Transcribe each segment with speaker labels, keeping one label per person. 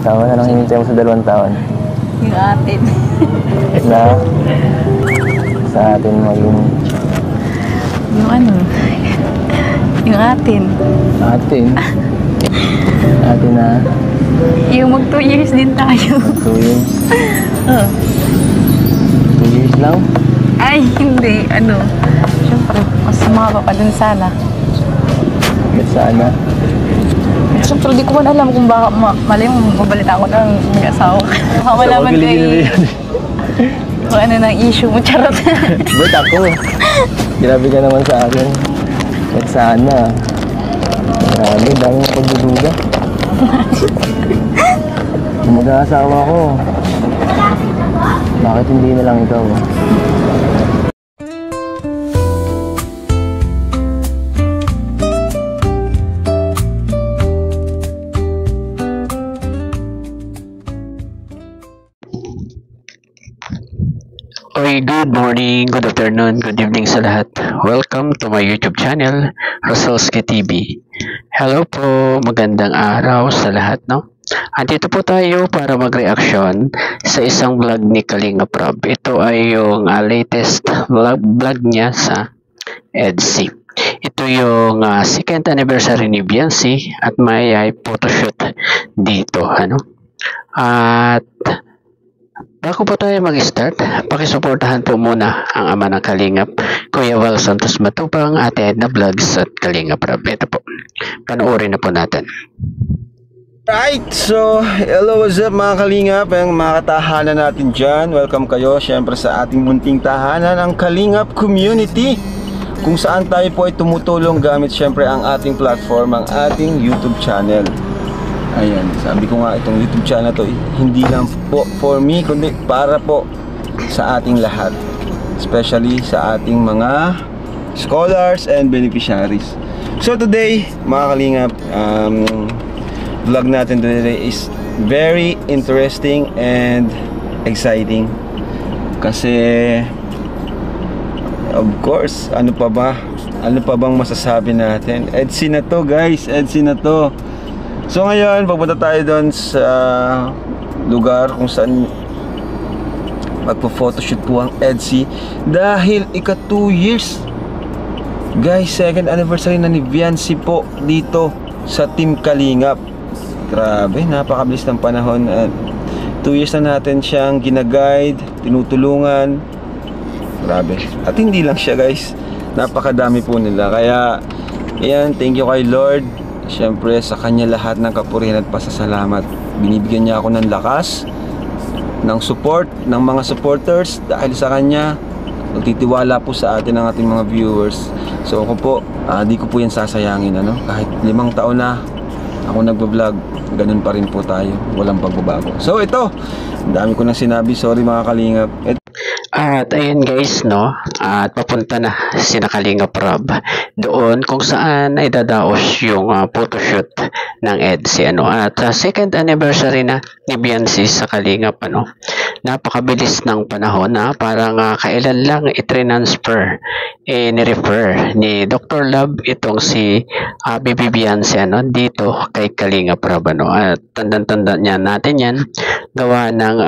Speaker 1: Tama na lang hinintay mo sa 2 taon.
Speaker 2: Yung atin.
Speaker 1: Na sa atin maging...
Speaker 2: Yung ano? Yung atin.
Speaker 1: Atin? Atin na...
Speaker 2: Yung mag 2 years din tayo.
Speaker 1: Mag 2 years?
Speaker 2: Oo.
Speaker 1: 2 years lang?
Speaker 2: Ay, hindi. Ano? Siyempre, mas sumama pa dun sana.
Speaker 1: Ba't sana?
Speaker 2: Siyempre, di ko man alam kung baka mali mo mabalita ko ng mag-asawa. Baka malaman ko kung ano ng issue mo, charot.
Speaker 1: Ba't ako? Grabe ka naman sa akin. Ba't sana? Grabe, dami mo pagdududa. Kung mag-aasawa ko, bakit hindi na lang ikaw?
Speaker 3: Okay, good morning, good afternoon, good evening sa lahat. Welcome to my YouTube channel, Rosalski TV. Hello po, magandang araw sa lahat, no? Andito po tayo para mag-reaction sa isang vlog ni Kalinga Prab. Ito ay yung latest vlog niya sa EDC. Ito yung second anniversary ni Beyonce at may photoshoot dito, ano? At bago po tayo mag-start, pakisuportahan po muna ang ama ng Kalingap, Kuya Val Santos Matubang, Ate Edna Vlogs at Kalinga Prab. Ito po, panoorin na po natin.
Speaker 4: Right, so hello, what's up mga Kalingap, ang mga katahanan natin dyan. Welcome kayo syempre sa ating munting tahanan, ang Kalingap Community, kung saan tayo po ay tumutulong gamit syempre ang ating platform, ang ating YouTube channel. Ayan, sabi ko nga, itong YouTube channel to hindi lang po for me, kundi para po sa ating lahat, especially sa ating mga scholars and beneficiaries. So today mga Kalingap, vlog natin today is very interesting and exciting. Kasi of course, ano pa bang masasabi natin? EDC na to guys, EDC na to. So ngayon, pupunta tayo doon sa lugar kung saan magpo-photoshoot po ang EDC dahil ika 2 years. Guys, second anniversary na ni Beyonce po dito sa Team Kalingap. Grabe, napakabilis ng panahon. 2 years na natin siyang ginaguide, tinutulungan. Grabe. At hindi lang siya guys, napakadami po nila. Kaya, ayan, thank you kay Lord. Siyempre sa kanya lahat ng kapurihan at pasasalamat. Binibigyan niya ako ng lakas, ng support, ng mga supporters. Dahil sa kanya, nagtitiwala po sa atin ang ating mga viewers. So ako po, di ko po yan sasayangin, ano? Kahit 5 taon na ako nagbablog, ganun pa rin po tayo, walang pagbabago. So ito, dami ko nang sinabi, sorry mga Kalingap.
Speaker 3: At ayun guys, no, at papunta na si Kalinga Prab doon kung saan ay dadaos yung photoshoot ng EDC, ano. At second anniversary na ni Beyonce sa Kalingap, ano. Napakabilis ng panahon na parang kailan lang i-transfer, ni-refer ni Dr. Love itong si Baby Beyonce, ano, dito kay Kalinga Prab, ano. At tandang-tanda niya natin yan, gawa ng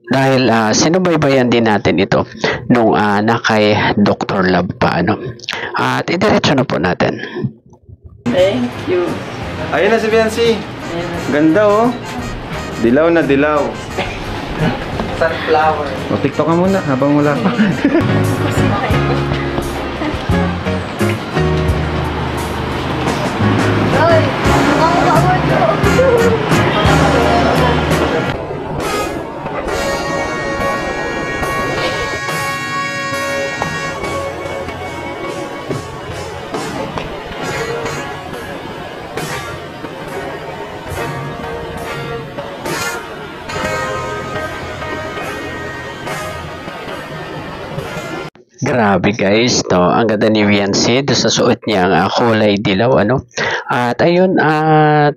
Speaker 3: dahil sinubaybayan din natin ito nung na kay Dr. Love pa, ano. At idiretso na po natin.
Speaker 2: Thank you.
Speaker 4: Ayun na si Beyonce. Ganda oh. Dilaw na dilaw.
Speaker 2: Sunflower.
Speaker 4: O, TikTok ka muna habang wala pa.
Speaker 2: Ay, ang bawal ko.
Speaker 3: Grabe guys, no, ang ganda ni Beyonce doon sa suot niyang kulay dilaw, ano. At ayun, at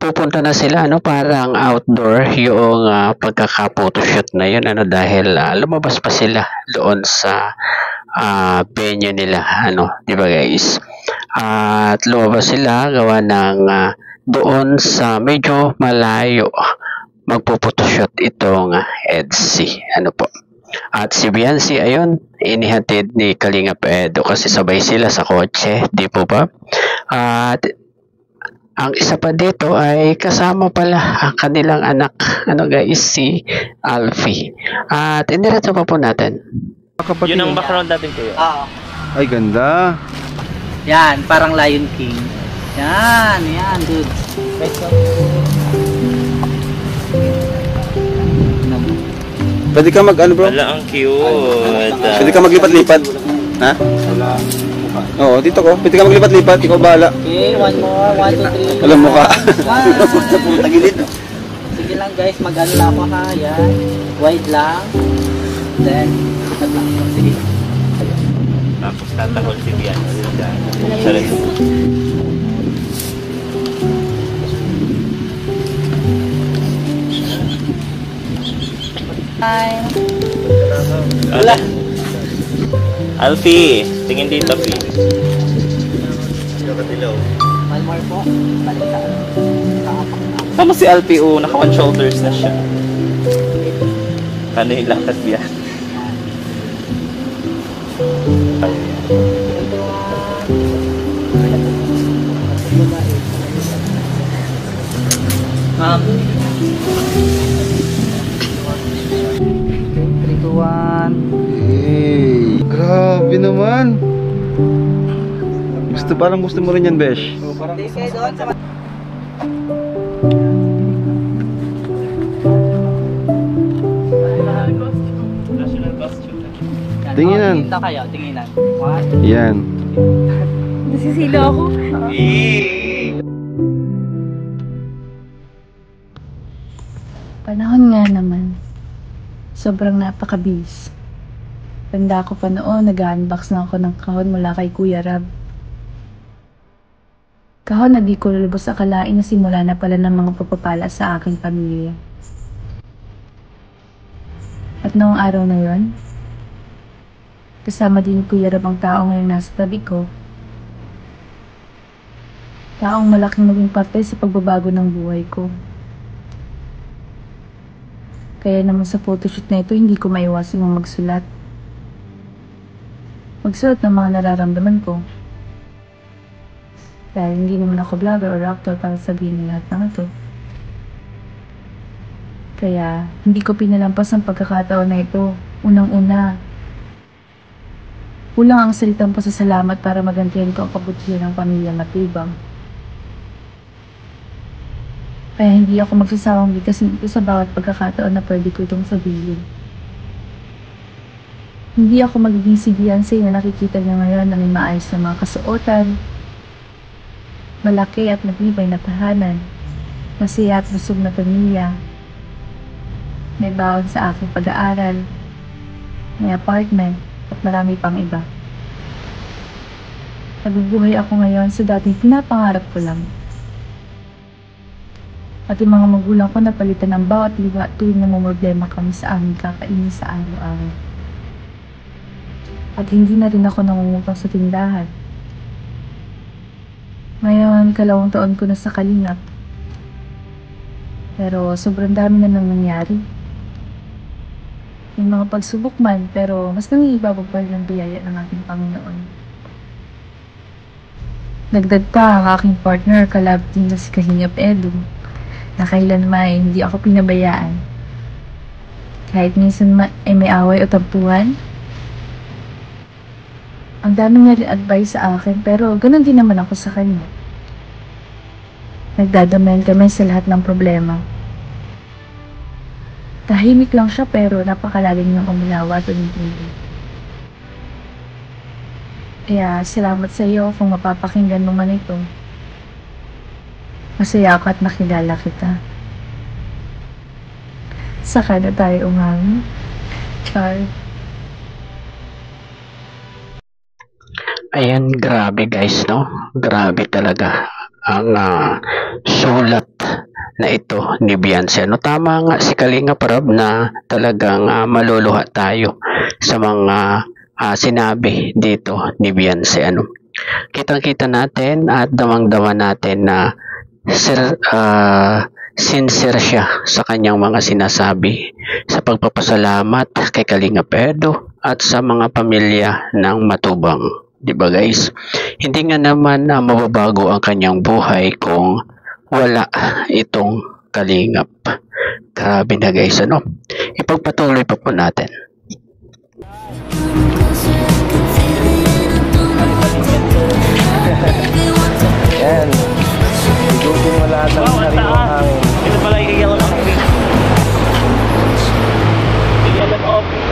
Speaker 3: pupunta na sila, ano, parang outdoor yung pagkaka-photoshoot na yun, ano, dahil lumabas pa sila doon sa venue nila, ano, di ba guys? At lumabas sila gawa ng doon sa medyo malayo magpupotoshoot itong EDC. Ano po? At si Beyonce, ayun, inihatid ni Kalingap Edo kasi sabay sila sa kotse, di po ba? At ang isa pa dito ay kasama pala ang kanilang anak, ano guys, si Alfie. At iniretso pa po natin.
Speaker 4: Kapatid.
Speaker 5: Yun ang background natin kuya.
Speaker 6: Oo.
Speaker 4: Ay, ganda.
Speaker 6: Yan, parang Lion King. Yan, dude.
Speaker 4: Pwede ka mag ano bro?
Speaker 5: Wala, ang cute.
Speaker 4: Pwede ka maglipat-lipat. Ha? Oo, dito ko. Pwede ka maglipat-lipat. Ikaw bahala.
Speaker 6: Okay, one more. 1, 2, 3.
Speaker 4: Alam mo ka.
Speaker 6: Tagilid. Sige lang guys, mag-ano lang ako ha. Yan. Wide lang. Then, ikat lang. Sige.
Speaker 5: Tapos tatahol si Bian. Sarap.
Speaker 6: Hi.
Speaker 5: Wala. Alfie, tingin dito, Alfie.
Speaker 6: One more po. Balik ka.
Speaker 5: Tama si Alfie, naka one shoulders na siya. Ano yung lakad Bian?
Speaker 6: Um, 3, 2, 1.
Speaker 4: Hey, grabe naman. Parang gusto mo rin yan, Besh.
Speaker 6: Hindi kayo doon sa...
Speaker 5: National costume.
Speaker 4: Tinginan.
Speaker 6: Tingin na kayo, tinginan. 1.
Speaker 4: Yan.
Speaker 2: Nasisilo ako. Panahon nga naman. Sobrang napakabilis. Tanda ko pa noon, nag-unbox na ako ng kahon mula kay Kuya Rab. Kahon na di ko lubos akalain na simula na pala ng mga pagpapala sa aking pamilya. At noong araw na yon, kasama din ni Kuya Rab ang tao ngayong nasa tabi ko. Taong malaking naging parte sa pagbabago ng buhay ko. Kaya naman sa photoshoot na ito, hindi ko maiwasan yung magsulat. Magsulat ng mga nararamdaman ko. Dahil hindi naman ako vlogger or actor para sabihin ng lahat ng ito. Kaya, hindi ko pinalampas ang pagkakataon na ito. Unang-una, kulang ang salitang pasasalamat para magantihan ko ang kabutihan ng pamilya matibang. Kaya hindi ako magsasawang bigkasin ito sa bawat pagkakataon na pwede ko itong sabihin. Hindi ako magiging si Beyonce na nakikita niya ngayon na may maayos na mga kasuotan, malaki at matibay na tahanan, masaya at busog na pamilya, may baon sa aking pag-aaral, may apartment, at marami pang iba. Nabubuhay ako ngayon sa dating pinapangarap ko lang. At yung mga magulang ko napalitan ng bawat liwa tuwing namumroblema kami sa aming kakainin sa araw-araw. At hindi na rin ako nangungutang sa tindahan. Ngayon, 2 taon ko na sa Kalingap. Pero sobrang dami na nang nangyari. Yung mga pagsubok man, pero mas nangiibabag pa rin ang biyaya ng ating Panginoon. Dagdag pa ang aking partner, kalab din na si Kalingap Edo, na kailanman hindi ako pinabayaan. Kahit minsan ay may away o tampuhan. Ang dami niya rin advice sa akin, pero ganun din naman ako sa kanya. Nagdadamayan kami sa lahat ng problema. Tahimik lang siya pero napakalalim niyang umilawa at umintindi. Kaya salamat sa iyo kung mapapakinggan mo man ito. Masaya ako at nakilala kita. Saka na tayo umami. Char.
Speaker 3: Ayan, grabe guys, no? Grabe talaga ang sulat na ito ni Beyonce. No, tama nga si Kalingap Rab na talagang maluluha tayo sa mga sinabi dito ni Beyonce. Ano? Kitang-kita natin at damang-dama natin na sincere siya sa kanyang mga sinasabi sa pagpapasalamat kay Kalingap Edo at sa mga pamilya ng Matubang. Di ba guys? Hindi nga naman mababago ang kanyang buhay kung wala itong Kalingap. Grabe na guys, ano? Ipagpatuloy pa po natin.
Speaker 1: Yan. Igutin mo lahat ng sariwang hangin.
Speaker 5: Ito pala yung yellow coffee. Yellow coffee.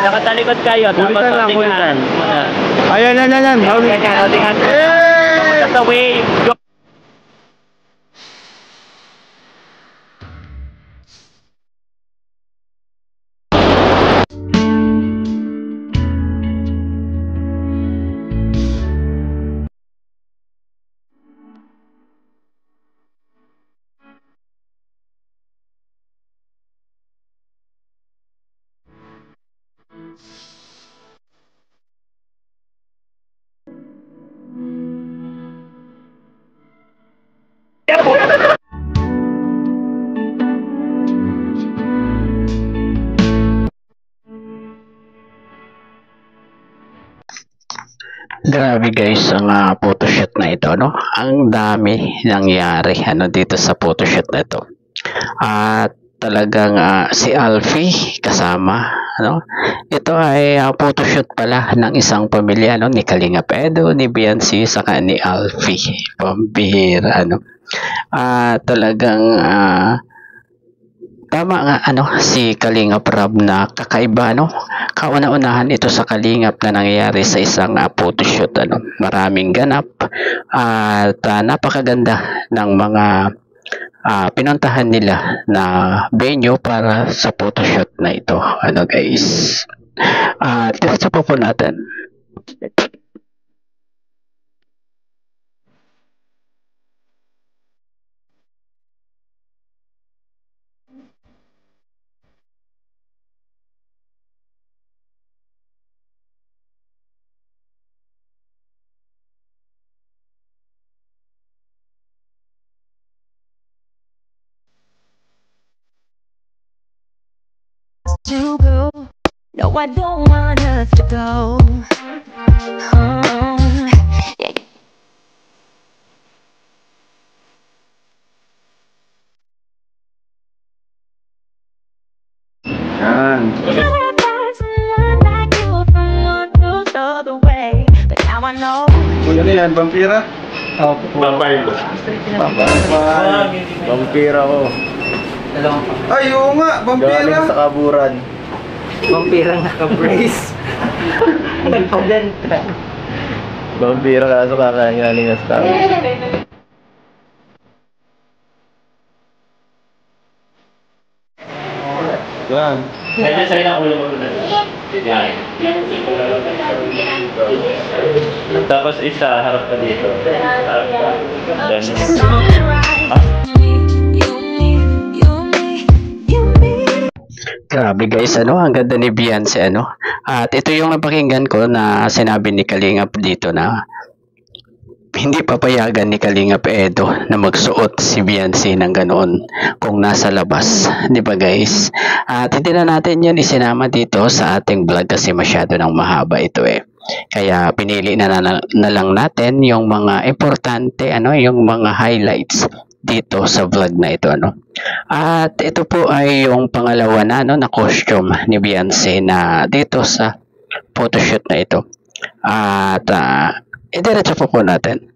Speaker 5: Nakatalikod kayo.
Speaker 1: Kulitan lang, kulitan.
Speaker 5: Ayan. Holding hand. That's the way. Go.
Speaker 3: Grabe guys ang photoshoot na ito, no? Ang dami nangyari dito sa photoshoot na ito. At talagang si Alfie kasama, no? Ito ay photoshoot pala ng isang pamilya, no? Ni Kalingap Edo, ni Biancy, saka ni Alfie. Pambihira, ano? Talagang tama nga si Kalingap Rab na kakaiba, kauna-unahan ito sa Kalingap na nangyayari sa isang photoshoot, maraming ganap at napakaganda ng mga pinuntahan nila na venue para sa photoshoot na ito, guys. Diretso po natin.
Speaker 7: To go. No, I don't want us to go. Yeah.
Speaker 1: Yan. Ano yan, vampira?
Speaker 5: Vampire.
Speaker 1: Vampira ko. Ay, oo nga, vampira. Galing sa kaburan.
Speaker 6: Vampira naka-brace. Nagpa-denta.
Speaker 1: Vampira kaso kakaingaling na sa tao. Yan.
Speaker 5: Medyo sa'yo na ulo mo. Yan. Tapos isa, harap ka dito. Harap ka. Then,
Speaker 3: Grabe guys, ang ganda ni Beyonce, At ito yung napakinggan ko na sinabi ni Kalingap dito na hindi papayagan ni Kalingap Edo na magsuot si Beyonce ng ganoon kung nasa labas, di ba guys? At hindi na natin yun isinama dito sa ating vlog kasi masyado nang mahaba ito Kaya pinili na lang natin yung mga importante, yung mga highlights dito sa vlog na ito, At ito po ay yung pangalawa na costume ni Beyonce na dito sa photoshoot na ito. At diretso po natin.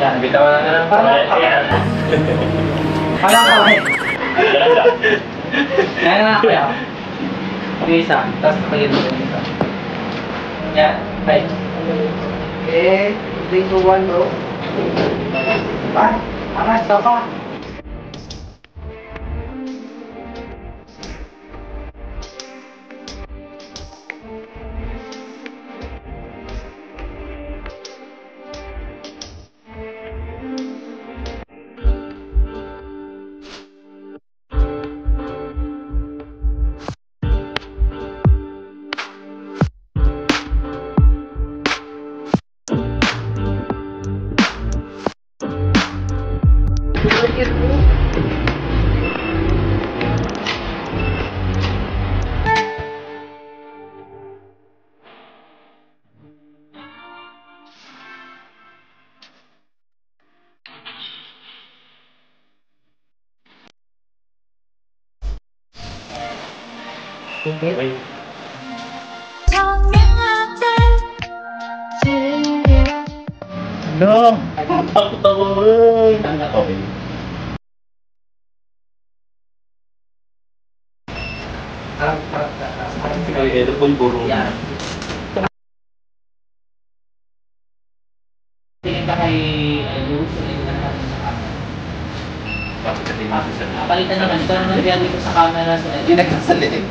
Speaker 5: yan, bitawan na lang.
Speaker 6: Parang Kaya nga kuya. Yung isa, tapos kapagin mo yung isa. Yan, right. Okay, 3, 2, 1, bro. Angas ka.
Speaker 5: No! Ako. Okay. Ito po yung burong.
Speaker 6: Yan. Tingin ka kay Luz, tingin ka natin sa camera.
Speaker 5: Bakit ka timasin sa mga?
Speaker 6: Palitan naman, ito naman reality ko sa camera. Yung nagsasalit.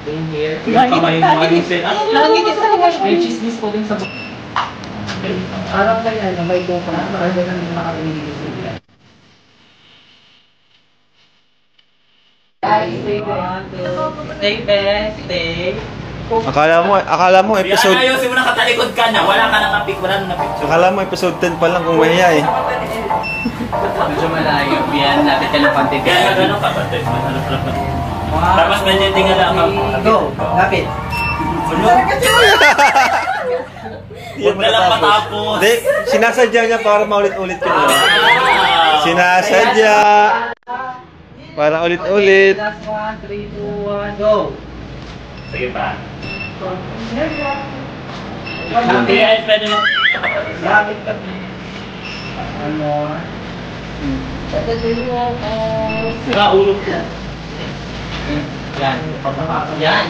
Speaker 6: In here.
Speaker 5: Kamay mo sin.
Speaker 6: Nakikita ko may chismis po din sa buka. Parang kaya na may buka na, parang ganun yung makakalinis sila. Stay best, stay.
Speaker 4: Akala mo episode
Speaker 5: Ayusin mo na katalikod ka na. Wala ka nakapik. Wala na picture.
Speaker 4: Akala mo episode 10 pa lang kung mahiya eh.
Speaker 6: Medyo malayo. Yan, natin ka ng konti.
Speaker 5: Kaya gano'n ka ba? Tapos medyo tingala ka.
Speaker 6: Go, lapit.
Speaker 5: Huwag na lang matapos.
Speaker 4: Hindi, sinasadya niya para maulit-ulit yun. Sinasadya. Para ulit-ulit.
Speaker 6: Last 1, 3, 2, 1, go.
Speaker 5: Sige pa.
Speaker 6: Lapit.
Speaker 5: Sige, ay pwede mo.
Speaker 6: Lapit ka. Ano?
Speaker 5: Kaulog ka.
Speaker 6: Yan. Yan.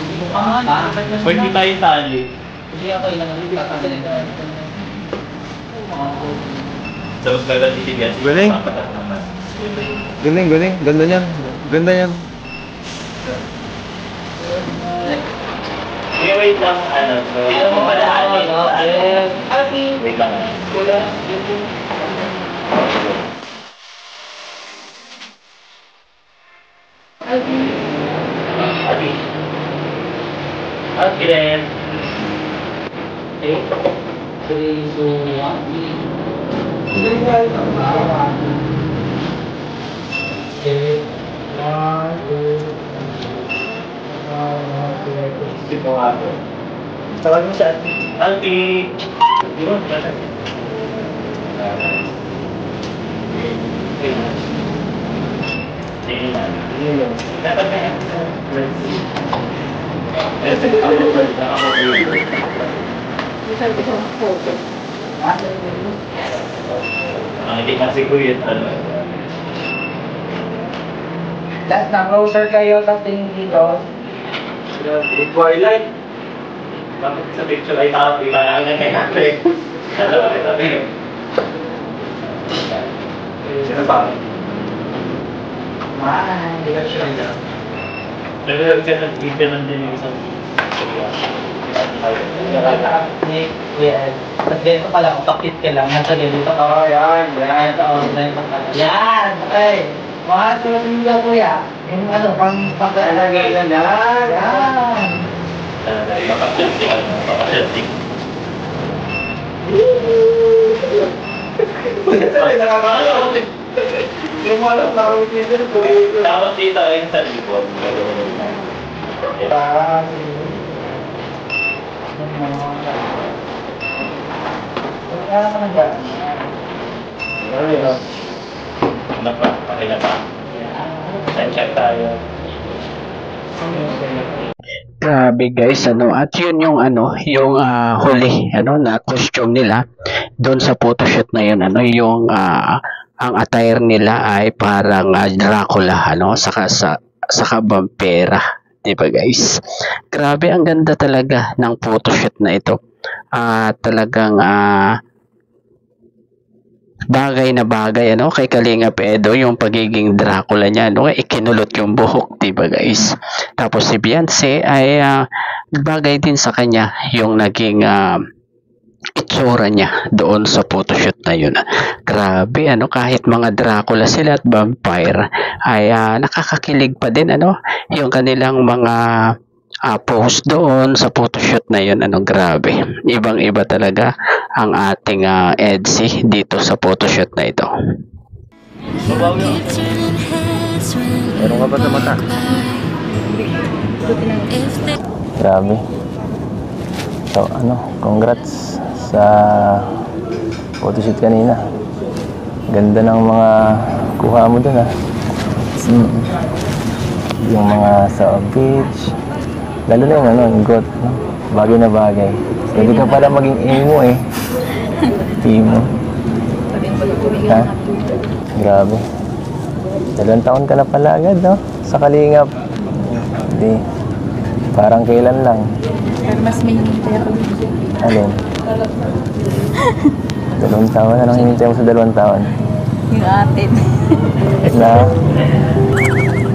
Speaker 5: Pwede tayo tali.
Speaker 6: Hindi ako ilang tatagalin.
Speaker 5: Sa mas gagal titigan.
Speaker 4: Galing. Galing. Ganda niyan. Ganda yan.
Speaker 5: Okay, wait lang. Ano? Hindi mo pala wait lang. Abi. Okay.
Speaker 6: Okay. 3, 2, 1.
Speaker 5: Ito nga po. Tawag mo siya. Auntie. Di ba? Dapat na yan. Hindi kasi ko yun.
Speaker 6: Last na, closer kayo, tapos tingin dito.
Speaker 5: Twilight. Bakit sa picture ay tao ilangan na kay natin? Alam mo ito. Sino ba?
Speaker 6: Hindi ka siya nila.
Speaker 5: Naglalagay ka ng ipinan din yung isang
Speaker 6: Kuya Ed. At ganito pa lang, upakit ka lang. Nasa ganito. Yan. Yan. Okay. Mga tulad nyo kuya. Yung ano, pang-paglalagay na lang. Yan.
Speaker 5: Makasenting. Tapos dito ay sa likod.
Speaker 6: Kaya ka na dyan.
Speaker 5: Ano pa? Okay na pa? Check tayo.
Speaker 3: Grabe guys, at yun yung yung huli na costume nila doon sa photoshoot na yun, yung ang attire nila ay parang Dracula, ano, saka vampira, 'di ba guys? Grabe, ang ganda talaga ng photoshoot na ito. Talagang bagay na bagay, ano, kay Kalingap Edo yung pagiging Dracula niya, no, ikinulot yung buhok, 'di ba guys? Tapos si Beyonce ay bagay din sa kanya yung naging itsura niya doon sa photoshoot na yun. Grabe, ano, kahit mga Dracula sila at vampire ay nakakakilig pa din, ano, yung kanilang mga post doon sa photoshoot na yun. Ano, grabe, ibang iba talaga ang ating EDSI dito sa photoshoot na ito.
Speaker 1: Meron ka ba sa mata? Grabe. So, congrats sa photoshoot kanina. Ganda ng mga kuha mo dun, Yung mga sa beach. Lalo na yung got, no? Bagay na bagay. Pwede ka pala maging emo, Emo. Ha? Grabe. 2 taon ka na pala agad, no? Sa Kalingap. Hindi. Parang kailan lang.
Speaker 2: Pero mas may hinintay ako.
Speaker 1: Alin? 2 taon na lang hinintay mo sa 2 taon.
Speaker 2: Yung atin.
Speaker 1: Na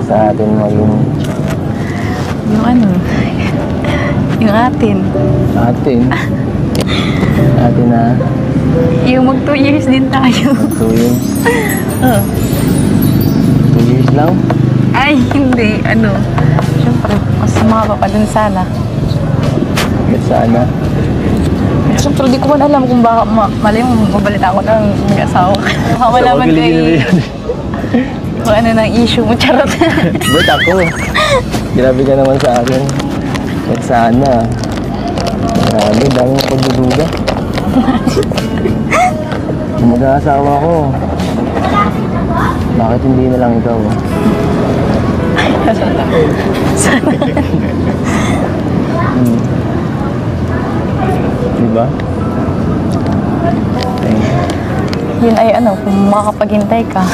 Speaker 1: sa atin maging
Speaker 2: Yung atin.
Speaker 1: Atin na
Speaker 2: Yung mag 2 years din tayo.
Speaker 1: 2 years. 2 years lang?
Speaker 2: Ay, hindi. Siyempre, mas sumama pa dun sana.
Speaker 1: Sana.
Speaker 2: Siyempre, di ko man alam kung baka malay mo, mabalita ako ng mag-asawa. Baka malaman ko kung ano ng issue mo, charot.
Speaker 1: But ako, grabe ka naman sa akin. At sana. Grabe, dami mo pagdududa. Kung mag-aasawa ko, bakit hindi na lang ikaw?
Speaker 2: Sana.
Speaker 1: Diba?
Speaker 2: Yun ay kung makakapaghintay ka.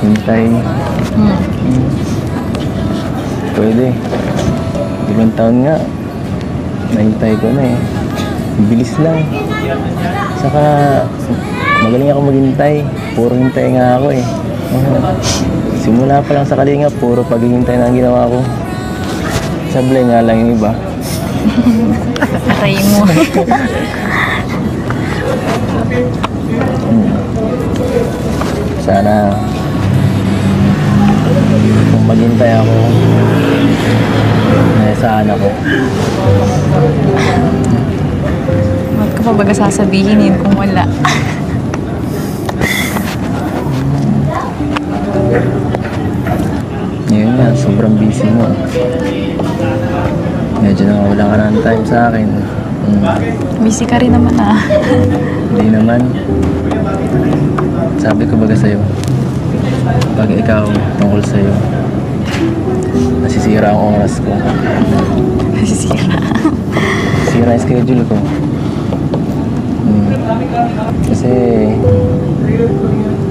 Speaker 1: Hintay. Pwede. 5 taon nga. Nahintay ko na Bilis lang. Saka, magaling ako maghintay. Puro hintay nga ako Simula pa lang sa Kalingap, puro paghihintay na ang ginawa ko. Sablay nga lang yung iba.
Speaker 2: Atay mo.
Speaker 1: Sana kung maghintay ako, saan ako.
Speaker 2: Ba't ko pa baga sasabihin yun kung wala?
Speaker 1: Ngayon nga, sobrang busy mo. Medyo wala ka ng time sa akin.
Speaker 2: Busy ka rin naman
Speaker 1: Hindi naman. Sabi ko baga sa'yo, pag ikaw tungkol sa'yo, nasisira ang oras ko.
Speaker 2: Nasisira?
Speaker 1: Sira ang schedule ko. Kasi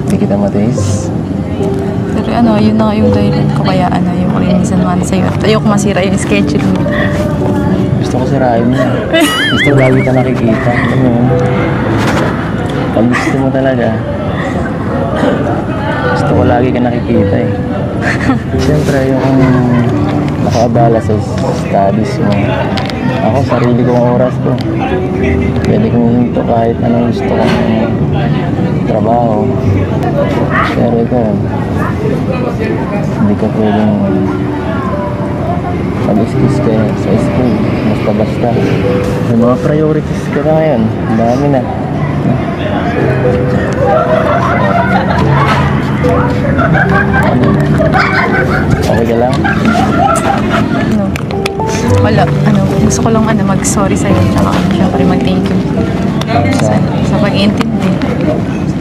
Speaker 1: hindi kita matiis.
Speaker 2: Pero yun na yung dahilan ko kaya yung kalinisan naman sa'yo. Ayoko masira yung schedule mo.
Speaker 1: Gusto ko sirain mo. Gusto ko lagi ka nakikita. Pag gusto mo talaga, gusto ko lagi ka nakikita Siyempre, yung nakaabala sa studies mo. Ako, sarili kong oras ko. Pwede kong hinto kahit anong gusto kong trabaho. Pero ikaw, hindi ka pwedeng mag-excuse ka sa school. Basta-basta. May mga priorities ka na ngayon. Ang dami na. Okay ka lang?
Speaker 2: Wala. Gusto ko lang mag-sorry sa'yo. Tsaka syempre mag-thank you. Sa pag-iintindi.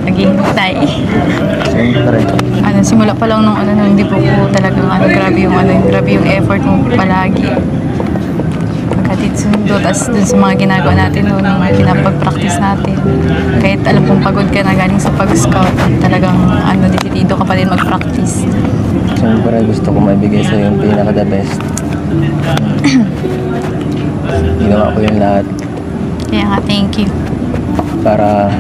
Speaker 2: Naghihintay.
Speaker 1: Siyempre.
Speaker 2: Simula pa lang nung hindi po talagang grabe yung effort mo palagi. magkatid sundo. Tapos dun sa mga ginagawa natin noon, mga pinapag-practice natin. Kahit alam kong pagod ka na galing sa pag-scout, talagang dito ka pa rin mag-practice.
Speaker 1: Siyempre gusto ko maibigay sa'yo yung pinaka-the best. Ginawa ko yung lahat
Speaker 2: Kaya nga, thank you.
Speaker 1: para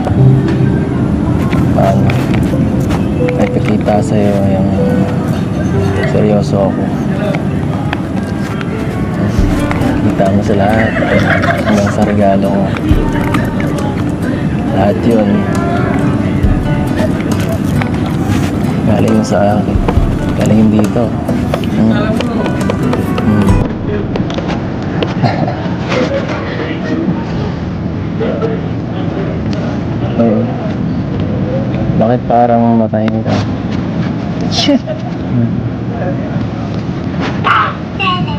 Speaker 1: may pakita sa'yo yung seryoso ako. Kita mo sa lahat hanggang sa regalo ko. Lahat yun galing sa akin. Galing dito. Ayun. Bakit parang matahin ka?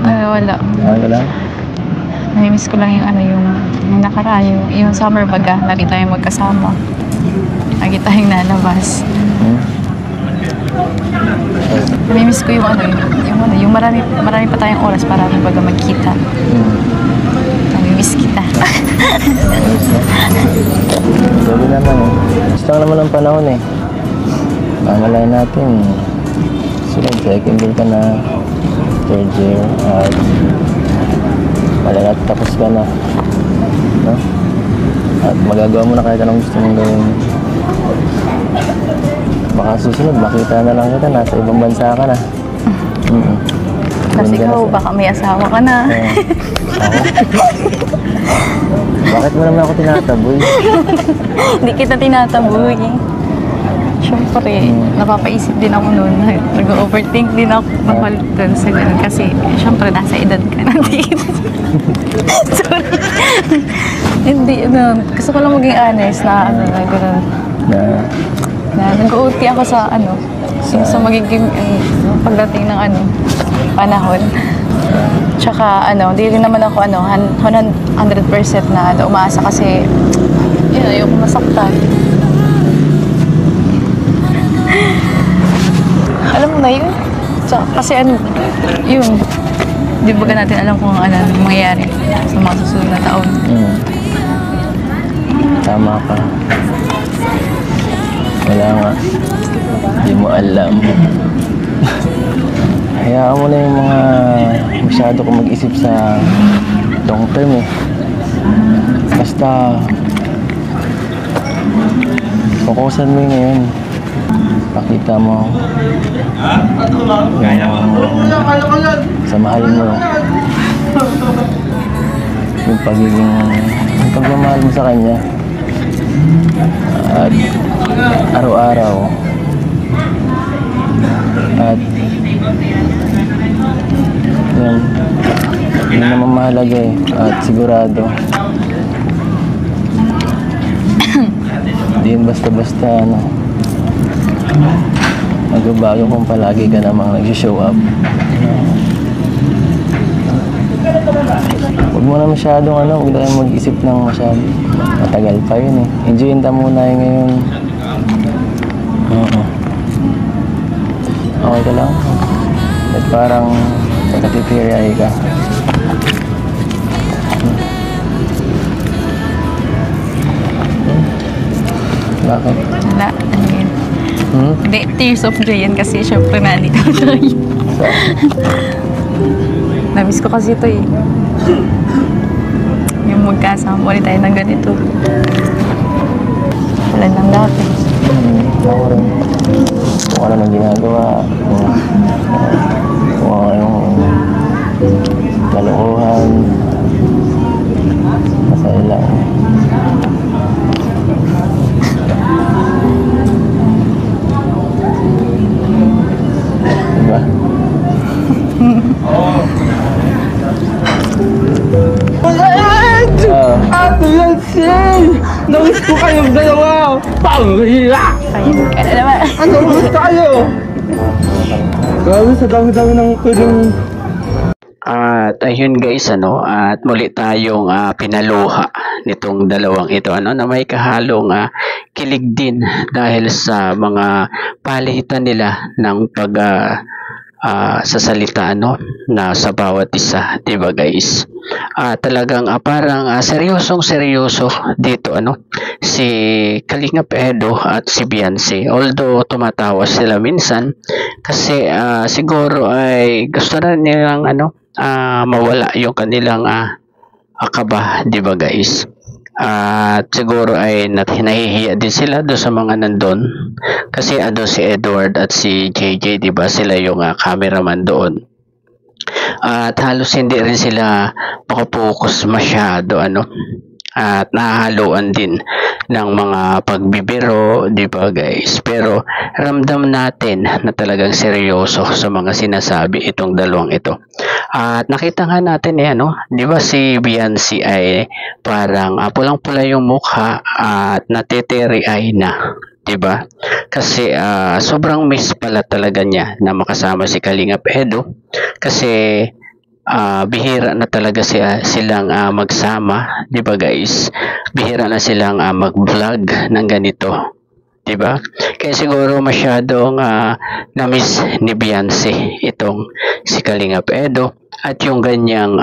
Speaker 2: Wala.
Speaker 1: Okay lang?
Speaker 2: Namimiss ko lang yung nakaraan, yung summer baga. Lagi tayong magkasama. Lagi tayong nalabas. Namimiss ko yung marami pa tayong oras para baga magkita. Namimiss kita.
Speaker 1: Sabi naman eh. Gusto lang naman ang panahon eh. Mamalayan natin. Sunod, second year ka na. Third year. At malala tapos ka na. No? At magagawa mo na kahit anong gusto mong gawin. Baka susunod, makita na lang kita. Nasa ibang bansa ka na.
Speaker 2: Kasi ikaw, baka may asawa ka na.
Speaker 1: Ako? Bakit mo naman ako tinataboy?
Speaker 2: Hindi kita tinataboy. Siyempre, napapaisip din ako noon. Nag-overthink din ako dun sa ganun. Kasi, siyempre, nasa edad ka na. Sorry. Hindi, gusto ko lang maging honest na gano'n. Na nag-OT ako sa sa magiging pagdating ng panahon. Tsaka di rin naman ako 100% na umaasa kasi yun, ayoko masaktan. Alam mo na yun? Tsaka, kasi yun, di ba natin alam kung ano mangyayari sa mga susunod na taon.
Speaker 1: Tama ka. Wala nga. Hindi mo alam. Hayaan mo na yung mga masyado kong mag-isip sa long term eh. Basta fokusan mo yun ngayon. Pakita mo sa mahal mo yung pagmamahal mo sa kanya. At araw-araw at yun naman mahalaga eh. At sigurado hindi yun basta-basta magbabago kung palagi ka namang nag-show up. Huwag mo na masyadong huwag na kayong mag-isip ng masyado. Matagal pa yun eh. Enjoyin ta muna yung ngayon. Okay ka lang? At parang nagkatitiray ka. Bakit?
Speaker 2: Wala, yun. Hindi, tears of joy yan kasi syempre nandito tayo. Namiss ko kasi ito eh. Yung magkasama ulit tayo ng ganito. Wala lang dati.
Speaker 1: Ako rin. Kung ano nang ginagawa. Kung ano yung kalokohan. Masaya lang. Diba?
Speaker 6: Ate Yancy! Namiss ko kayong dalawa! Panghira!
Speaker 2: Ayun ka na naman.
Speaker 6: Ano, kumusta kayo? Grabe, sa dami-dami ng pwedeng...
Speaker 3: At ayun guys, at muli tayong pinaluha nitong dalawang ito, na may kahalong kilig din dahil sa mga palitan nila ng sa salita na sa bawat isa, 'di ba guys? Talagang parang seryosong seryoso dito si Kalingap Edo at si Beyonce. Although tumatawa sila minsan kasi siguro ay gusto na nilang mawala yung kanilang kaba, 'di ba guys? At siguro ay nahihiya din sila doon sa mga nandun kasi si Edward at si JJ, 'di ba, sila yung cameraman doon. At halos hindi rin sila makapokus masyado at nahahaluan din ng mga pagbibiro, 'di ba guys? Pero ramdam natin na talagang seryoso sa mga sinasabi itong dalawang ito. At nakita nga natin 'di ba, si Beyonce ay parang pulang-pula yung mukha at natitiri-eye na, 'di ba? Kasi sobrang miss pala talaga niya na makasama si Kalingap Edo kasi bihira na talaga silang magsama, 'di ba guys? Bihira na silang mag-vlog ng ganito, 'di ba? Kaya siguro masyadong na-miss ni Beyonce itong si Kalingap Edo at yung ganyang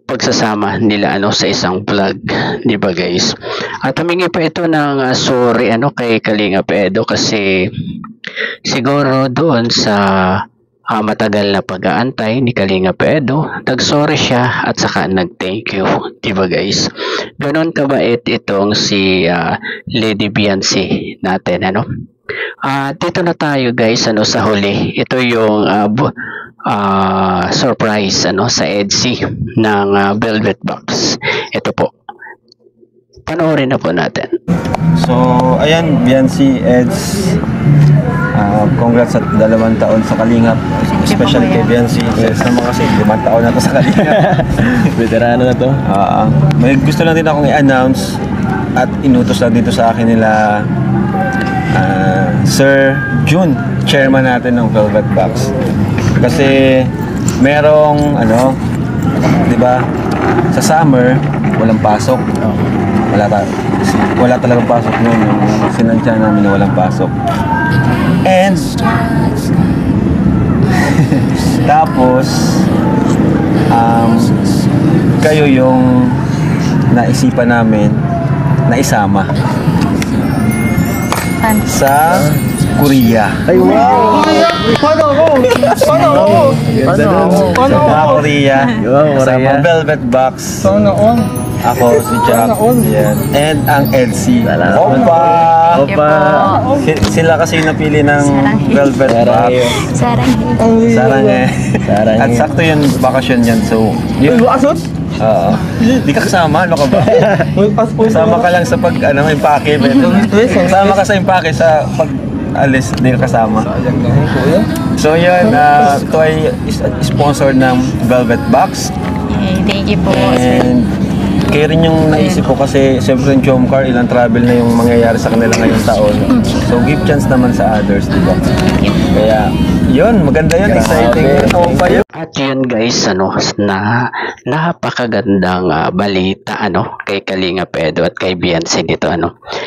Speaker 3: pagsasama nila sa isang vlog, 'di ba guys? At humingi pa ito ng sorry kay Kalingap Edo kasi siguro doon sa matagal na pag-aantay ni Kalingap Edo, nag-sorry siya at saka nag-thank you, 'di ba guys? Ganon kabait itong si Lady Beyonce natin dito na tayo guys sa huli. Ito yung surprise sa EDSI ng Velvet Box. Ito po, panoorin na po natin.
Speaker 4: So ayan, Beyonce, Eds, congrats at 2 taon sa Kalingap, especially kay Beyonce. Yes, naman kasi 5 taon na to sa Kalingap.
Speaker 1: Veterano na to.
Speaker 4: May gusto lang din akong i-announce at inutos lang dito sa akin nila Sir June, chairman natin ng Velvet Box. Kasi merong 'di ba, sa summer walang pasok. Wala talagang pasok noon, yung sinantya namin na walang pasok. And tapos kayo yung naisipan namin na isama sa Korea.
Speaker 1: Ay, wow!
Speaker 4: Paano ako? Sa Korea. Kasama Velvet Box. Ako, si Jack, and ang Elsie. Opa! Sila kasi napili ng Velvet Box. Sarang At sakto yun, bakasyon yan. So, yun. Oo. Di ka kasama, ano ka ba? Kasama ka lang sa impake. Kasama ka sa impake sa pag-alis, di ka kasama. So yun, ito ay sponsor ng Velvet Box.
Speaker 2: Thank you po.
Speaker 4: And kayo rin yung naisip ko kasi siyempre yung Jomcar, ilang travel na yung mangyayari sa kanila ngayong taon. So give chance naman sa others, diba? Kaya yun, maganda yun, exciting.
Speaker 3: At yun guys, na napakagandang balita kay Kalingap Edo at kay Beyonce nito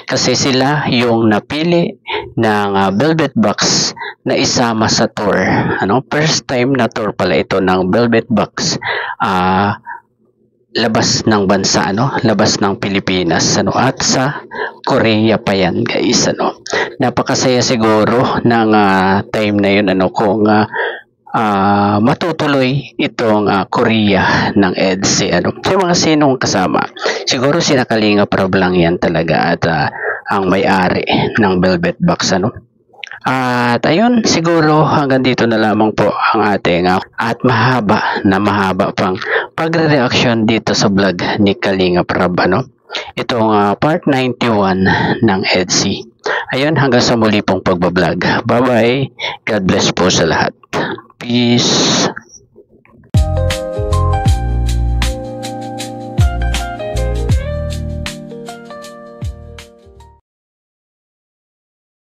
Speaker 3: kasi sila yung napili ng Velvet Box na isama sa tour. First time na tour pala ito ng Velvet Box. Labas ng bansa, labas ng Pilipinas, at sa Korea pa yan guys. Napakasaya siguro ng time na yun kung matutuloy itong Korea ng EDSI. Sa mga sinong kasama, siguro sina Kalingap Rob lang yan talaga at ang may-ari ng Velvet Box. At ayun, siguro hanggang dito na lamang po ang ating at mahaba pang pagre-reaction dito sa vlog ni Kalingap Rob. Itong part 91 ng EDSI. Ayun, hanggang sa muli pong pagbablog. Bye-bye. God bless po sa lahat. Peace.